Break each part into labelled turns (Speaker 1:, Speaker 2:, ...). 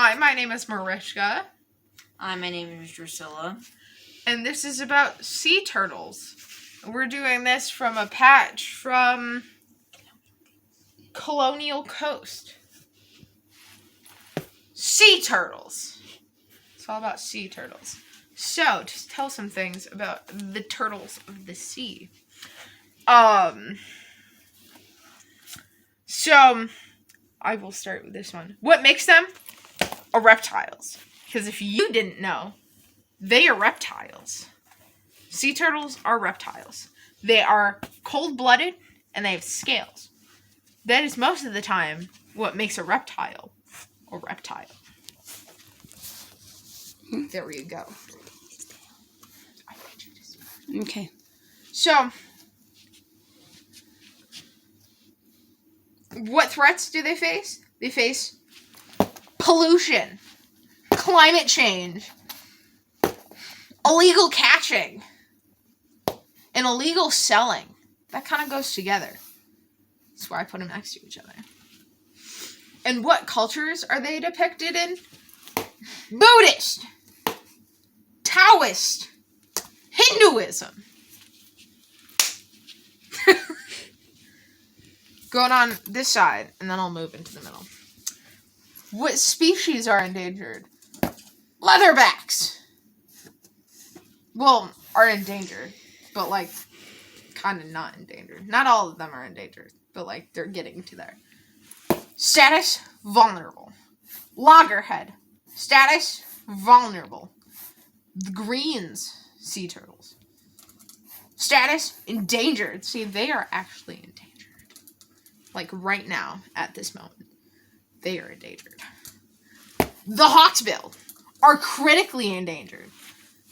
Speaker 1: Hi, my name is Mariska.
Speaker 2: Hi, my name is Drusilla.
Speaker 1: And this is about sea turtles. We're doing this from a patch from Colonial Coast. Sea turtles. It's all about sea turtles. So, to tell some things about the turtles of the sea. So, I will start with this one. What makes them? Are reptiles. Because if you didn't know, they are reptiles. Sea turtles are reptiles. They are cold-blooded and they have scales. That is most of the time what makes a reptile a reptile. There you go.
Speaker 2: Okay.
Speaker 1: So, what threats do they face? They face pollution, climate change, illegal catching, and illegal selling. That kind of goes together. That's why I put them next to each other. And what cultures are they depicted in? Buddhist, Taoist, Hinduism. Going on this side, and then I'll move into the middle. What species are endangered? Leatherbacks. Well, are endangered, but like, kind of not endangered. Not all of them are endangered, but like, they're getting to there. Status, vulnerable. Loggerhead. Status, vulnerable. The greens, sea turtles. Status, endangered. See, they are actually endangered. Like right now, at this moment, they are endangered. The hawksbill are critically endangered.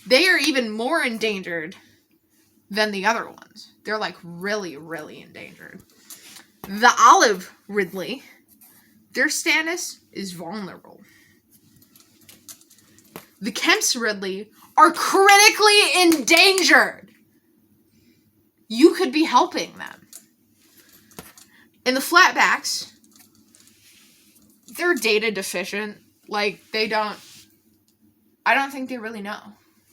Speaker 1: They are even more endangered than the other ones. They're like really, really endangered. The olive ridley, their status is vulnerable. The Kemp's ridley are critically endangered. You could be helping them. And the flatbacks, they're data deficient. Like, I don't think they really know.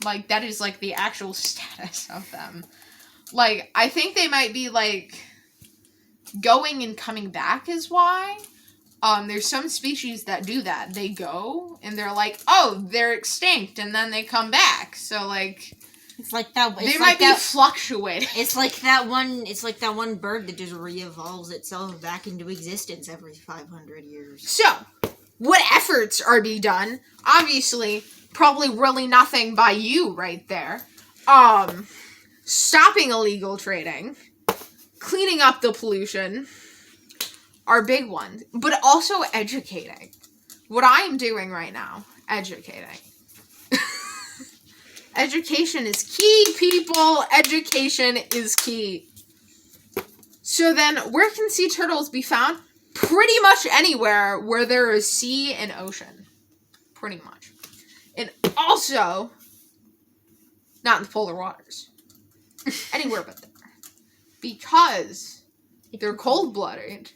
Speaker 1: Like, that is, like, the actual status of them. Like, I think they might be, like, going and coming back is why. There's some species that do that. They go, and they're like, oh, they're extinct, and then they come back. So, like...
Speaker 2: It's like that.
Speaker 1: They might be fluctuating.
Speaker 2: It's like that one bird that just re-evolves itself back into existence every 500 years.
Speaker 1: So, what efforts are being done? Obviously, probably really nothing by you right there. Stopping illegal trading, cleaning up the pollution are big ones, but also educating. What I am doing right now, educating. Education is key, people. Education is key. So then, where can sea turtles be found? Pretty much anywhere where there is sea and ocean. Pretty much. And also, not in the polar waters. Anywhere but there. Because they're cold-blooded.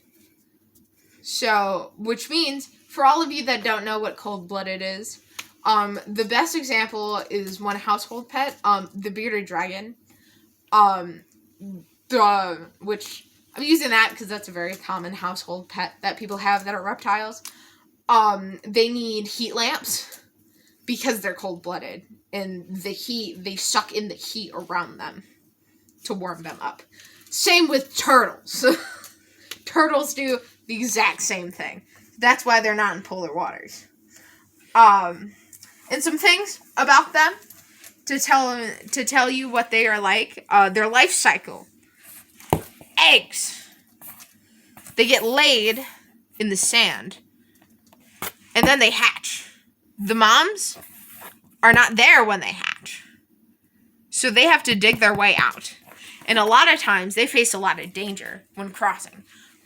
Speaker 1: So, which means, for all of you that don't know what cold-blooded is, the best example is one household pet, the bearded dragon, which I'm using that because that's a very common household pet that people have that are reptiles. They need heat lamps because they're cold-blooded, and they suck in the heat around them to warm them up. Same with turtles. Turtles do the exact same thing. That's why they're not in polar waters. And some things about them to tell you what they are like. Their life cycle. Eggs. They get laid in the sand. And then they hatch. The moms are not there when they hatch. So they have to dig their way out. And a lot of times they face a lot of danger when crossing.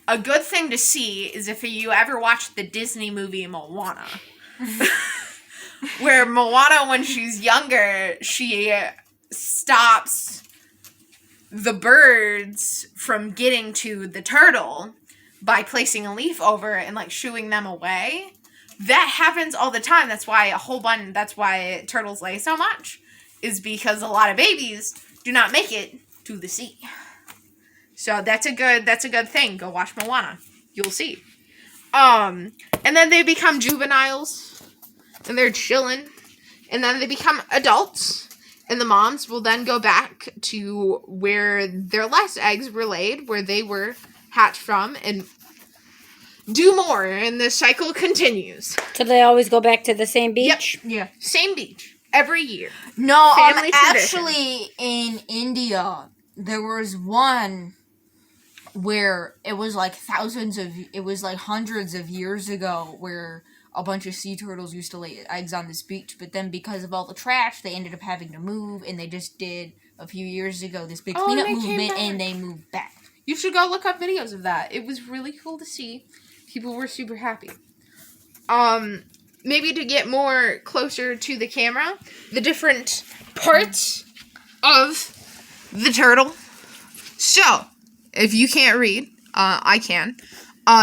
Speaker 1: A good thing to see is if you ever watch the Disney movie Moana. Where Moana, when she's younger, she stops the birds from getting to the turtle by placing a leaf over and, like, shooing them away. that happens all the time. That's why that's why turtles lay so much, is because a lot of babies do not make it to the sea. So that's a good thing. Go watch Moana. You'll see. And then they become juveniles, and they're chilling, and then they become adults, and the moms will then go back to where their last eggs were laid, where they were hatched from, and do more, and the cycle continues.
Speaker 3: So they always go back to the same beach?
Speaker 1: Yep. Yeah. Same beach every year.
Speaker 2: No,
Speaker 1: Family tradition.
Speaker 2: actually, in India, there was one where it was like hundreds of years ago, where a bunch of sea turtles used to lay eggs on this beach, but then because of all the trash, they ended up having to move, and they just did, a few years ago, this big cleanup
Speaker 1: and they came
Speaker 2: movement,
Speaker 1: back.
Speaker 2: and they moved back.
Speaker 1: You should go look up videos of that. It was really cool to see. People were super happy. Maybe to get more closer to the camera, the different parts of the turtle. So, if you can't read, I can.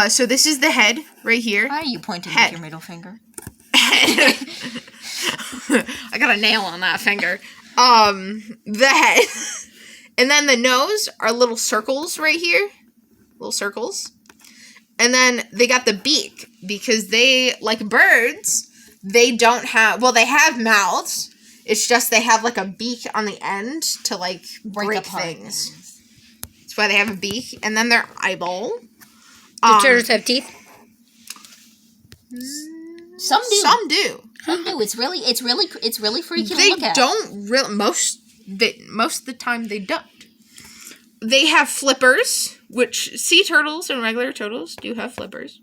Speaker 1: So this is the head right here.
Speaker 2: Why are you pointing
Speaker 1: Head.
Speaker 2: with your middle finger?
Speaker 1: I got a nail on that finger. The head. And then the nose are little circles right here. Little circles. And then they got the beak, because they, like birds, they don't have, well, they have mouths. It's just they have like a beak on the end to like break
Speaker 2: apart
Speaker 1: things. That's why they have a beak. And then their eyeball.
Speaker 3: Do turtles have teeth?
Speaker 2: Some do.
Speaker 1: Some do.
Speaker 2: Some do. It's really freaky to
Speaker 1: They
Speaker 2: look at.
Speaker 1: don't really, most of the time they don't. They have flippers, which sea turtles and regular turtles do have flippers.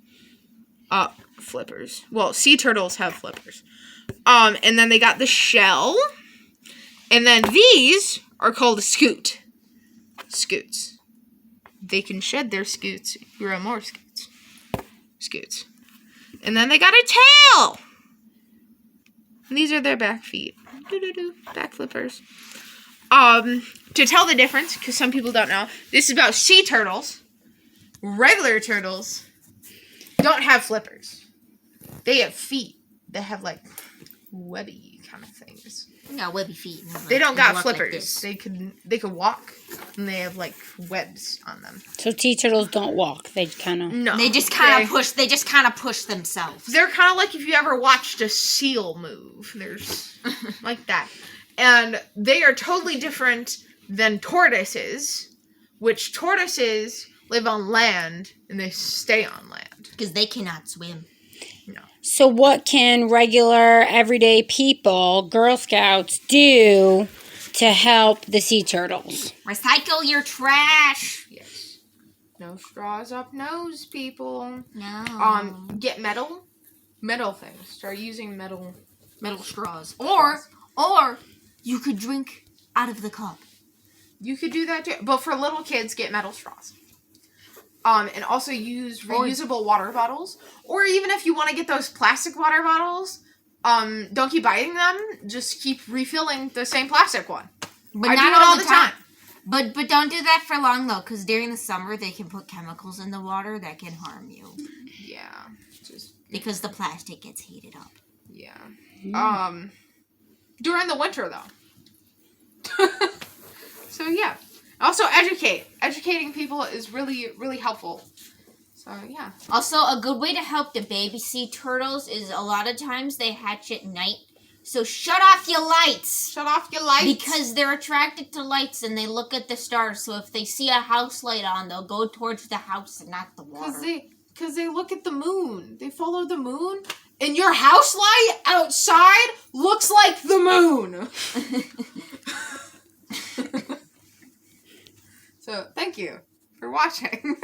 Speaker 1: Flippers. Well, sea turtles have flippers. And then they got the shell. And then these are called a scoot. Scoots. They can shed their scoots, grow more scoots. Scoots. And then they got a tail. And these are their back feet. Back flippers. To tell the difference, because some people don't know, this is about sea turtles. Regular turtles don't have flippers. They have feet that have like webby kind of things.
Speaker 2: They got webby feet.
Speaker 1: They don't got
Speaker 2: walk
Speaker 1: flippers.
Speaker 2: Like
Speaker 1: they could walk, and they have like webs on them.
Speaker 3: So sea turtles don't walk. They kind of...
Speaker 1: No,
Speaker 2: They just kind of push. They just kind of push themselves.
Speaker 1: They're kind of like if you ever watched a seal move. There's like that. And they are totally different than tortoises, which tortoises live on land and they stay on land.
Speaker 2: Because they cannot swim.
Speaker 1: No.
Speaker 3: So what can regular, everyday people, Girl Scouts, do to help the sea turtles?
Speaker 2: Recycle your trash.
Speaker 1: Yes. No straws up nose, people.
Speaker 2: No.
Speaker 1: Get metal things. Start using metal
Speaker 2: straws. Or you could drink out of the cup.
Speaker 1: You could do that too. But for little kids, get metal straws. And also use reusable water bottles. Or even if you want to get those plastic water bottles, don't keep buying them. Just keep refilling the same plastic one.
Speaker 2: But
Speaker 1: I
Speaker 2: not
Speaker 1: do it
Speaker 2: all the time.
Speaker 1: time.
Speaker 2: But don't do that for long though, because during the summer they can put chemicals in the water that can harm you.
Speaker 1: Yeah. Just
Speaker 2: Because the plastic gets heated up.
Speaker 1: yeah. During the winter though. So yeah. Also educate. Educating people is really, really helpful. So yeah.
Speaker 2: Also, a good way to help the baby sea turtles is a lot of times they hatch at night. So shut off your lights.
Speaker 1: Shut off your lights.
Speaker 2: Because they're attracted to lights and they look at the stars. So if they see a house light on, they'll go towards the house and not the water.
Speaker 1: Because they look at the moon. They follow the moon. And your house light outside looks like the moon. So, thank you for watching.